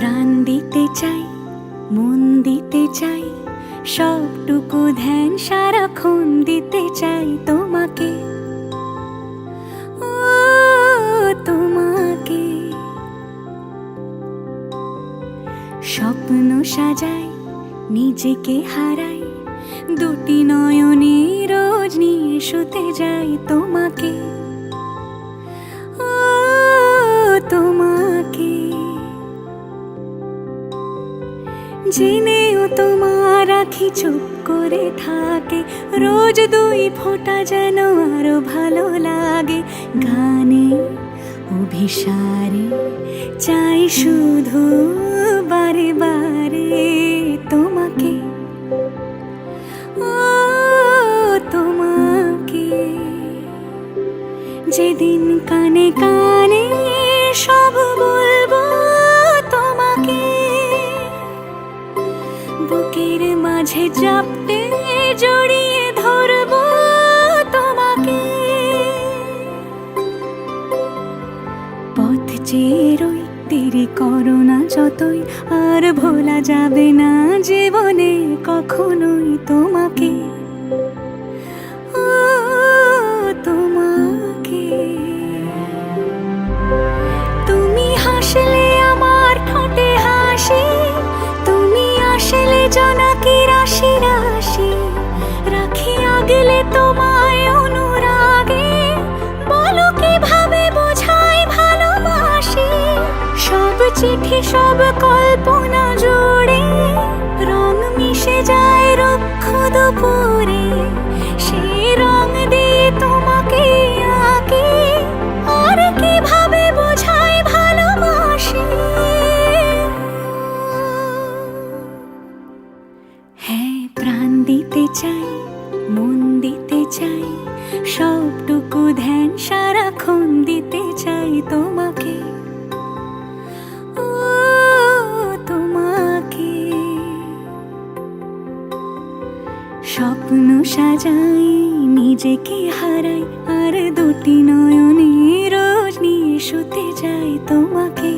প্রাণ দিতে চাই, মন দিতে চাই, সবটুকু ধ্যান সারাক্ষণ দিতে চাই তোমাকে, ও তোমাকে। স্বপ্ন সাজাই, নিজেকে হারাই, দুটি নয়নে রোজ নিয়ে শুতে যাই তোমাকে, ও তোমাকে। জেনেও তোমার আখি চুপ করে থাকে, রোজ দুই ফোঁটা যেন আরো ভালো লাগে। গানে অভিসারে চাই শুধু বারে বারে তোমাকে, ও তোমাকে। যেদিন কানে কানে সব বলবো তোমাকে, বুকের মাঝে চাপতে জড়িয়ে ধরবো তোমাকে। পথ চেয়ে রই, দেরি করো না যতই, আর ভোলা যাবে না জীবনে কখনোই তোমাকে, ও তোমাকে। তুমি হাসলে আমার ঠোঁটে হাসি, তুমি আসলে জোনাকি রাশি রাশি, রাখি আগলে তোমায় অনুরাগে, বলো কিভাবে বোঝাই ভালোবাসি। সব চিঠি সব কল্পনা জুড়ে রং মিশে যায় রুক্ষ দুপুরে, সেই রং দিয়ে তোমাকে আঁকি, আর কিভাবে বোঝাই ভালোবাসি। হ্যাঁ, প্রাণ দিতে চাই, মন দিতে চাই, সবটুকু ধ্যান সারাক্ষণ দিতে চাই তোমাকে, ও তোমাকে। স্বপ্ন সাজাই, নিজেকে হারাই, আর দুটি নয়নে রোজ নিয়ে শুতে যাই তোমাকে।